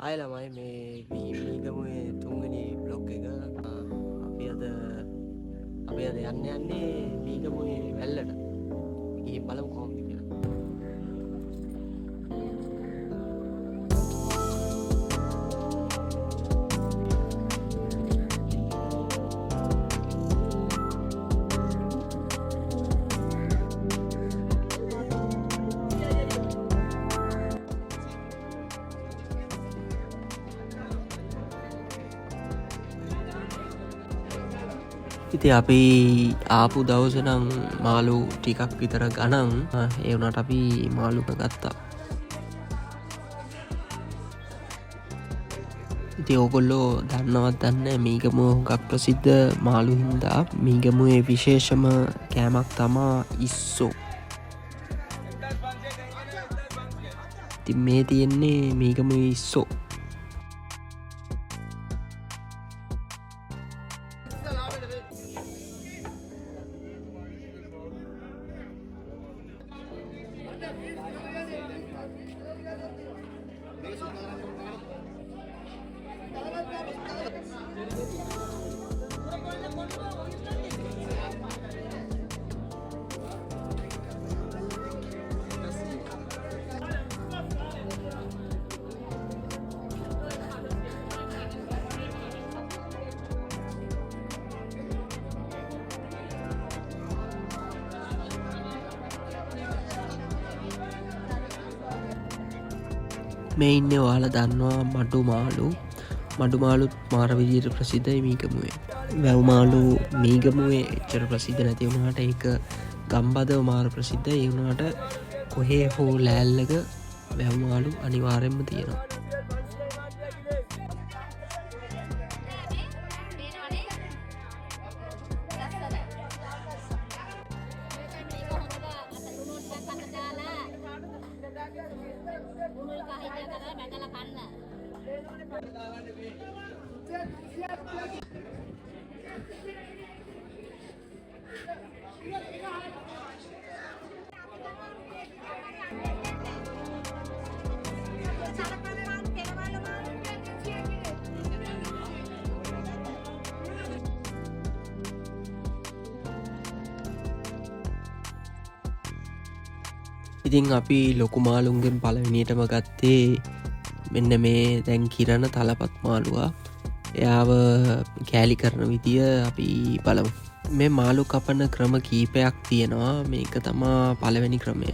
ආය ළමයි මේ මීගමුවේ තුන්වෙනි බ්ලොග් එක අපි අද යන්නේ මීගමුවේ වැල්ලට. ගිහින් බලමු කොහොමද කියලා. ඉතින් අපි ආපු දවස නම් මාළු ටිකක් විතර ගණන් ඒ වුණාට අපි මාළුක ගත්තා. ඉතින් ඕගොල්ලෝ දන්නවත් දන්නේ මීගමුව හුඟක් ප්‍රසිද්ධ මාළු හින්දා මීගමුවේ විශේෂම කෑමක් තමා ඉස්සෝ. ඉතින් මේ තියෙන්නේ මීගමුවේ ඉස්සෝ. මේ ඉන්නේ ඔයාලා දන්නවා මඩු මාළුත් මාර විදියට ප්‍රසිද්ධයි මීගමුවේ. වැව් මාළු මීගමුවේ එච්චර ප්‍රසිද්ධ නැති වුණාට ඒක ගම්බදව මාර ප්‍රසිද්ධයි. ඒ වුණාට කොහේ හෝ ලෑල්ලක වැව් මාළු අනිවාර්යෙන්ම තියෙනවා. ඉතින් අපි ලොකු මාළුන්ගෙන් පළවෙනියටම ගත්තේ මෙන්න මේ දැන් කිරණ තලපත් මාළුවා. එයාව කෑලි කරන විදිය අපි බලමු. මේ මාළු කපන ක්‍රම කීපයක් තියෙනවා. මේක තමා පළවෙනි ක්‍රමය.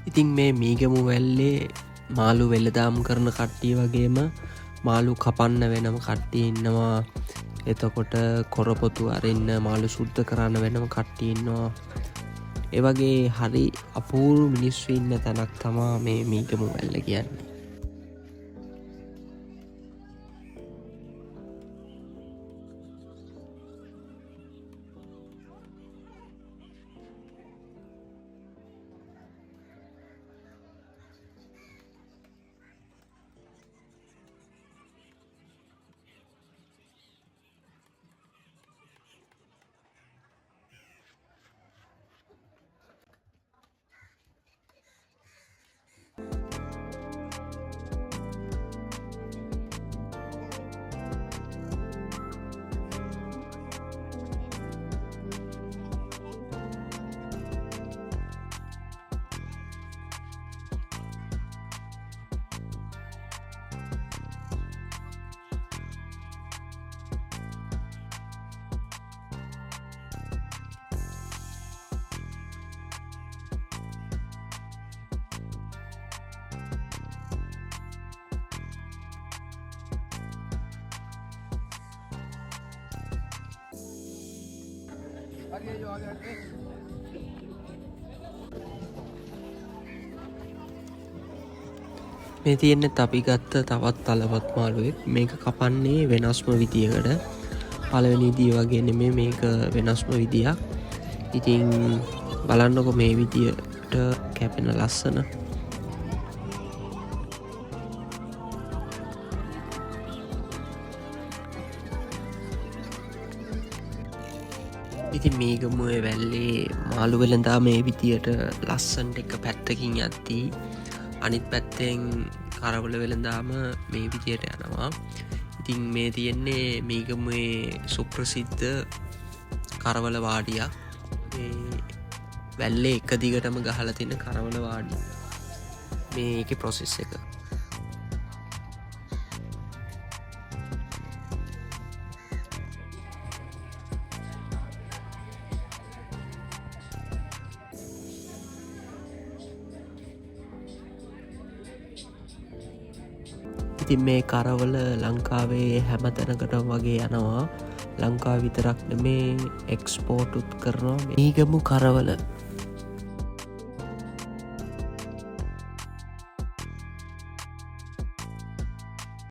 ඉතින් මේ මීගමු වැල්ලේ මාළු වෙළදාම් කරන කට්ටිය වගේම මාළු කපන්න වෙනම කට්ටිය ඉන්නවා. එතකොට කොරපොතු අරින්න මාළු සුද්ධ කරන්න වෙනම කට්ටිය ඉන්නවා. ඒ වගේ හරි අපූර්ව මිනිස්සු ඉන්න තැනක් තමා මේ මීගමු වැල්ල කියන්නේ. මේ තියෙන්නේ අපි ගත්ත තවත් තලවත් මාළුවෙක්. මේක කපන්නේ වෙනස්ම විදියකට. පළවෙනි විදිය වගේ නෙමෙයි, මේක වෙනස්ම විදියක්. ඉතින් බලන්නකො මේ විදියට කැපෙන ලස්සන. ඉතින් මේගමුවේ වැල්ලේ මාළු වෙළඳා මේ විදියට ලස්සන්ට එක පැත්තකින් යද්දී අනිත් පැත්තෙන් කරවල වෙළඳාම මේ විදියට යනවා. ඉතින් මේ තියෙන්නේ මේගමුවේ සුප්‍රසිද්ධ කරවල වාඩියක්. මේ වැල්ලේ එක දිගටම ගහලා තියෙන කරවල වාඩිය. මේකේ ප්‍රොසෙස් එක. ඉතින් මේ කරවල ලංකාවේ හැම තැනකටම වගේ යනවා. ලංකාව විතරක් නෙමේ එක්ස්පෝර්ට් උත් කරනවා. මේගමු කරවල